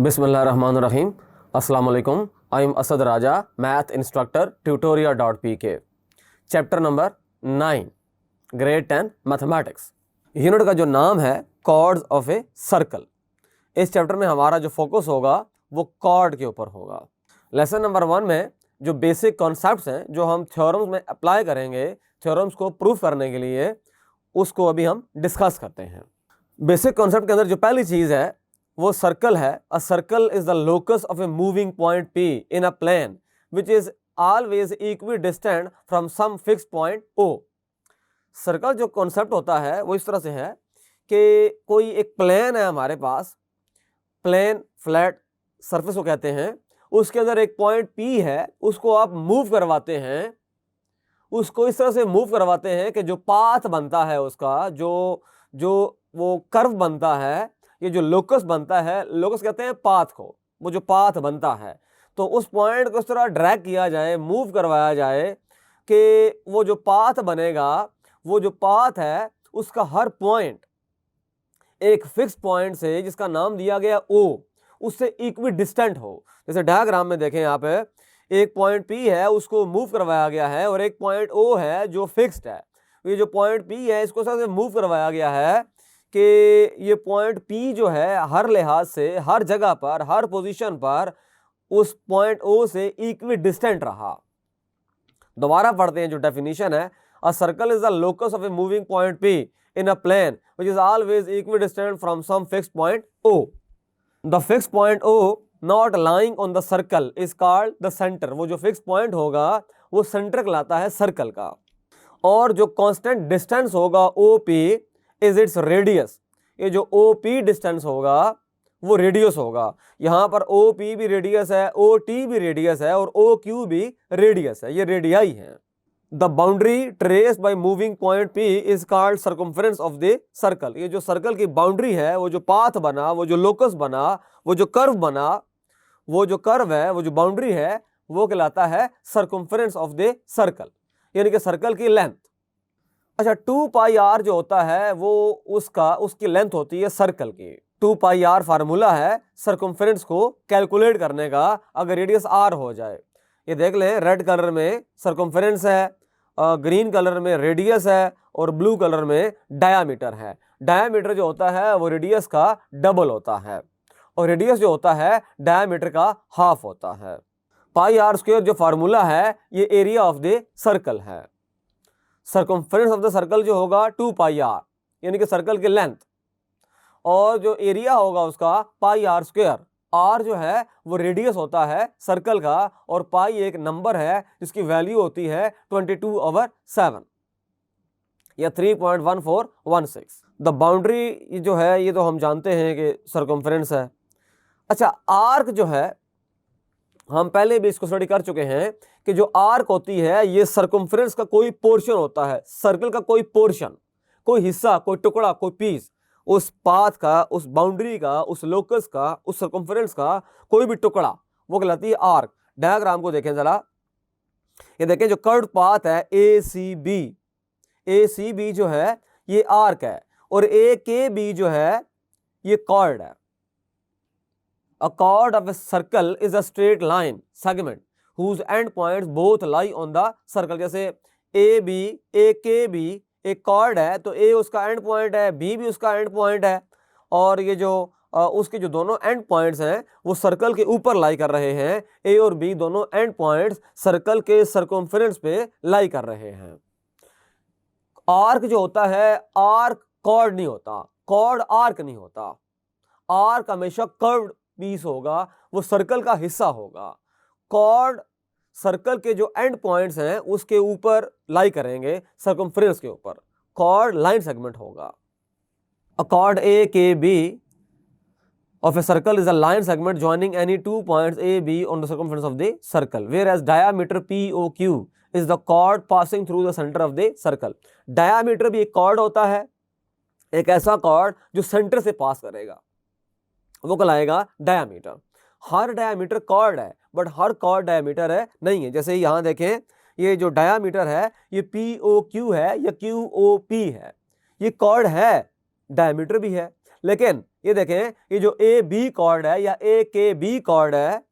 बिस्मिल्लाहिर्रहमानिर्रहीम। अस्सलाम वालेकुम। I am Asad Raja, math instructor, tutoria.pk। Chapter number 9, grade 10 mathematics. Unit का जो नाम है कॉर्ड्स ऑफ ए सर्कल। इस चैप्टर में हमारा जो फोकस होगा वो कॉर्ड के ऊपर होगा। लेसन नंबर 1 में जो बेसिक कॉन्सेप्ट्स हैं जो हम थ्योरम्स में अप्लाई करेंगे, थ्योरम्स को प्रूफ करने के लिए, उसको अभी हम डिस्कस करते हैं। बेसिक कॉन्सेप्ट के अंदर जो पहली चीज़ है वो सर्कल है। A circle is the locus of a moving point P in a plane which is always equidistant from some fixed point O। Circle जो कॉन्सेप्ट होता है वो इस तरह से है कि कोई एक प्लेन है हमारे पास, प्लेन फ्लैट सरफेस को कहते हैं, उसके अंदर एक पॉइंट P है, उसको आप मूव करवाते हैं, उसको इस तरह से मूव करवाते हैं कि जो पाथ बनता है उसका, जो वो कर्व बनता है, ये जो लोकस बनता है, लोकस कहते हैं पाथ को, वो जो पाथ बनता है, तो उस पॉइंट को इस तरह ड्रैग किया जाए, मूव करवाया जाए कि वो जो पाथ बनेगा, वो जो पाथ है उसका हर पॉइंट एक फिक्स पॉइंट से जिसका नाम दिया गया O, उससे इक्वी डिस्टेंट हो। जैसे डायग्राम में देखें यहाँ पे एक पॉइंट P है, उसको मूव करवाया गया है, और एक पॉइंट O है जो फिक्स्ड है। ये जो पॉइंट P है इसको सबसे मूव करवाया गया है कि ये पॉइंट P जो है हर लिहाज से, हर जगह पर, हर पोजीशन पर उस पॉइंट O से इक्वी डिस्टेंट रहा। दोबारा पढ़ते हैं जो डेफिनेशन है। A circle is the locus of a moving point P in a plane which is always equidistant from some fixed point O. The fixed point O not lying on the circle is called the center. वो जो fixed point होगा वो centre कहलाता है circle का। और जो constant distance होगा OP is its radius. ये जो OP डिस्टेंस होगा वो रेडियस होगा। यहाँ पर OP भी रेडियस है, OT भी रेडियस है, और OQ भी रेडियस है, ये रेडियाई है। The boundary traced by moving point P is called circumference of the circle. ये जो सर्कल की बाउंड्री है, वो जो पाथ बना, वो जो लोकस बना, वो जो कर्व बना, वो जो कर्व है, वो जो बाउंड्री है, वो कहलाता है सर्कमफ्रेंस ऑफ द सर्कल, यानी कि सर्कल की लेंथ। अच्छा, 2πr जो होता है वो उसकी लेंथ होती है सर्कल की। 2πr फार्मूला है सर्कमफ्रेंस को कैलकुलेट करने का अगर रेडियस r हो जाए। ये देख लें, रेड कलर में सर्कमफ्रेंस है, ग्रीन कलर में रेडियस है, और ब्लू कलर में डायामीटर है। डायामीटर जो होता है वो रेडियस का डबल होता है, और रेडियस जो होता है डायामीटर का हाफ होता है। πr² जो फार्मूला है ये एरिया ऑफ द सर्कल है। सर्कमफ्रेंस ऑफ द सर्कल जो होगा 2πr, यानी कि सर्कल की लेंथ, और जो एरिया होगा उसका πr²। r जो है वो रेडियस होता है सर्कल का, और पाई एक नंबर है जिसकी वैल्यू होती है 22/7 या 3.1416। द बाउंड्री जो है ये तो हम जानते हैं कि सर्कमफ्रेंस है। अच्छा, आर्क जो है हम पहले भी इसको स्टडी कर चुके हैं कि जो आर्क होती है ये सर्कमफ्रेंस का कोई पोर्शन होता है, सर्कल का कोई पोर्शन, कोई हिस्सा, कोई टुकड़ा, कोई पीस, उस पाथ का, उस बाउंड्री का, उस लोकस का, उस सर्कमफ्रेंस का कोई भी टुकड़ा, वो कहलाती है आर्क। डायग्राम को देखें जरा, ये देखें जो कर्व्ड पाथ है ACB जो है ये आर्क है, और AKB जो है ये कॉर्ड है। A chord of a circle is a straight line segment whose end points both lie on the circle। जैसे AB AKB एक कॉर्ड है, तो A उसका एंड पॉइंट है, B भी उसका एंड पॉइंट है, और ये जो उसके जो दोनों एंड पॉइंट्स हैं वो सर्कल के ऊपर लाई कर रहे हैं। A और B दोनों एंड पॉइंट्स सर्कल के सर्कमफ्रेंस पे लाई कर रहे हैं। आर्क जो होता है, आर्क कॉर्ड नहीं होता, कॉर्ड आर्क नहीं होता। आर्क हमेशा कर्व्ड पीस होगा, वो सर्कल का हिस्सा होगा। कॉर्ड सर्कल के जो एंड पॉइंट्स हैं उसके ऊपर लाई करेंगे, सर्कमफ्रेंस के ऊपर। कॉर्ड लाइन सेगमेंट होगा। अ cord AKB of a circle is a line segment joining any two points A, B on the circumference of the circle, whereas diameter POQ is the chord passing through the center of the circle। diameter भी एक chord होता है, एक ऐसा chord जो centre से पास करेगा, वो कहलाएगा डायामीटर। हर डायामीटर कॉर्ड है, बट हर कॉर्ड डायामीटर है नहीं है। जैसे यहाँ देखें, ये जो डायामीटर है ये POQ है या QOP है, ये कॉर्ड है, डायामीटर भी है, लेकिन ये देखें, ये जो ए बी कॉर्ड है या ए के बी कॉर्ड है,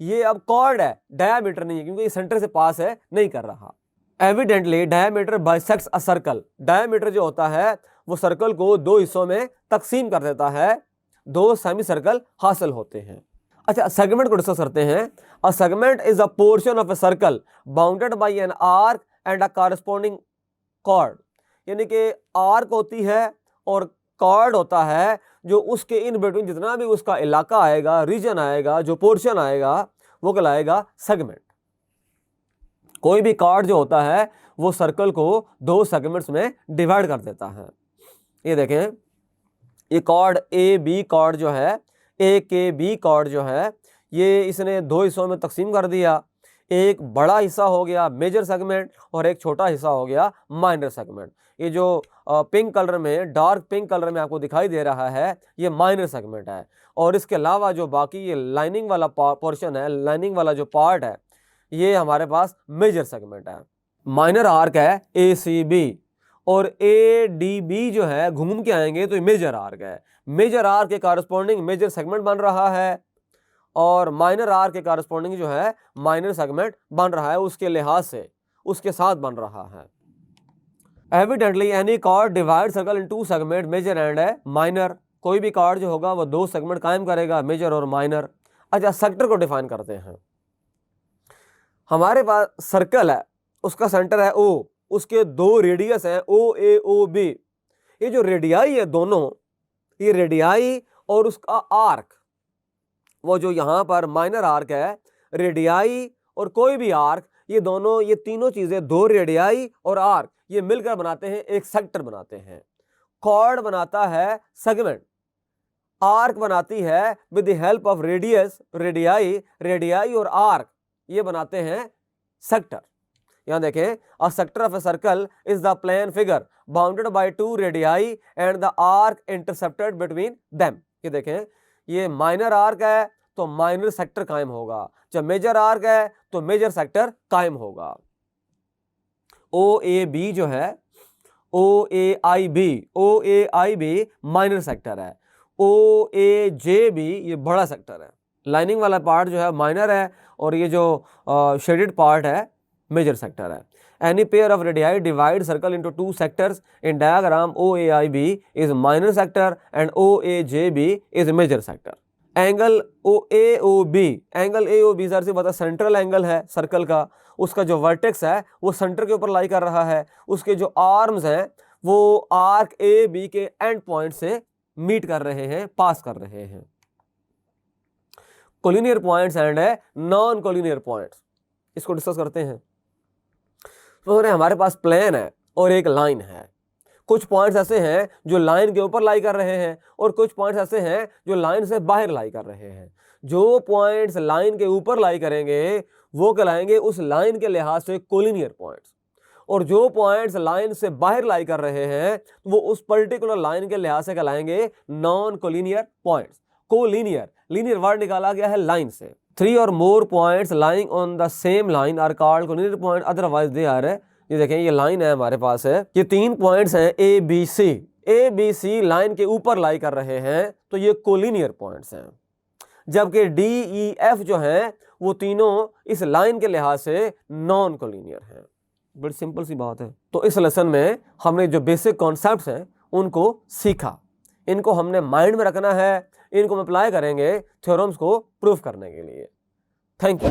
ये अब कॉर्ड है, डायामीटर नहीं है, क्योंकि ये सेंटर से पास है, नहीं कर रहा। Evidently diameter bisects a circle, diameter जो होता है वो सर्कल को दो हिस्सों में तकसीम कर देता है, दो सेमी सर्कल हासिल होते हैं। अच्छा, सेगमेंट को डिस्कस करते हैं। A segment is a portion of a circle bounded by an arc and a corresponding chord, यानी कि आर्क होती है और कॉर्ड होता है, जो उसके इन बिटवीन जितना भी उसका इलाका आएगा, रीजन आएगा, जो पोर्शन आएगा, वो कहलाएगा सेगमेंट। कोई भी कॉर्ड जो होता है वो सर्कल को दो सेगमेंट्स में डिवाइड कर देता है। ये देखें, ये कॉर्ड ए बी कॉर्ड जो है, ए के बी कॉर्ड जो है, ये इसने दो हिस्सों में तकसीम कर दिया। एक बड़ा हिस्सा हो गया मेजर सेगमेंट और एक छोटा हिस्सा हो गया माइनर सेगमेंट। ये जो पिंक कलर में, डार्क पिंक कलर में आपको दिखाई दे रहा है, ये माइनर सेगमेंट है। और इसके अलावा जो बाकी ये लाइनिंग वाला पोर्शन है, लाइनिंग वाला जो पार्ट है, ये हमारे पास मेजर सेगमेंट है। माइनर आर्क है ए सी बी, और ए डी बी जो है घूम के आएंगे तो ये मेजर आर्क है। मेजर आर्क के कॉरस्पॉन्डिंग मेजर सेगमेंट बन रहा है, और माइनर आर्क के कॉरस्पॉन्डिंग जो है माइनर सेगमेंट बन रहा है, उसके लिहाज से उसके साथ बन रहा है। Evidently any chord divide circle into segment, major and है माइनर। कोई भी कॉर्ड जो होगा वो दो सेगमेंट कायम करेगा, मेजर और माइनर। अच्छा, सेक्टर को डिफाइन करते हैं। हमारे पास सर्कल है, उसका सेंटर है ओ, उसके दो रेडियस हैं ओ ए ओ बी। ये जो रेडियाई है दोनों, ये रेडियाई और उसका आर्क, वो जो यहाँ पर माइनर आर्क है, रेडियाई और कोई भी आर्क, ये दोनों, ये तीनों चीजें, दो रेडियाई और आर्क, ये मिलकर बनाते हैं एक सेक्टर बनाते हैं। कॉर्ड बनाता है सेगमेंट, आर्क बनाती है with the help of radius, radii, radii और आर्क, ये बनाते हैं सेक्टर। यहां देखें, a sector of a circle is the plane figure bounded by two radii and the arc intercepted between them. ये देखें, ये माइनर आर्क है तो माइनर सेक्टर कायम होगा, जब मेजर आर्क है तो मेजर सेक्टर कायम होगा। ओ ए बी जो है, ओ A I B, O A I B minor sector है, ओ ए जे बी ये बड़ा सेक्टर है। लाइनिंग वाला पार्ट जो है माइनर है, और ये जो शेडेड पार्ट है मेजर सेक्टर है। Any pair of radii divide circle into two sectors in diagram O A I B is minor sector and O A J B is major sector. Angle O A O B, angle A O B सर से बता central angle है circle का, उसका जो vertex है वो centre के ऊपर लाई कर रहा है, उसके जो आर्म्स हैं वो आर्क ए बी के एंड पॉइंट से मीट कर रहे हैं, पास कर रहे हैं। Collinear points and non collinear points, इसको डिस्कस करते हैं। तो हमारे पास प्लेन है और एक लाइन है। कुछ पॉइंट्स ऐसे हैं जो लाइन के ऊपर लाई कर रहे हैं, और कुछ पॉइंट्स ऐसे हैं जो लाइन से बाहर लाई कर रहे हैं। जो पॉइंट्स लाइन के ऊपर लाई करेंगे वो कहलाएंगे उस लाइन के लिहाज से कोलिनियर पॉइंट्स, और जो पॉइंट्स लाइन से बाहर लाई कर रहे हैं वो उस पर्टिकुलर लाइन के लिहाज से कहलाएंगे non collinear points. Collinear, linear word निकाला गया है लाइन से। 3 और more points lying on the same line are called collinear point, otherwise they are, ये देखें ये लाइन है हमारे पास है, ये 3 पॉइंट्स हैं A B C, A B C line के ऊपर लाई कर रहे हैं तो ये कोलिनियर पॉइंट्स हैं। जबकि डी ई एफ जो हैं वो तीनों इस लाइन के लिहाज से नॉन कोलिनियर हैं। बड़ी सिंपल सी बात है। तो इस लेसन में हमने जो बेसिक कॉन्सेप्ट्स हैं उनको सीखा, इनको हमने माइंड में रखना है, इनको हम अप्लाई करेंगे थ्योरम्स को प्रूफ करने के लिए। Thank you.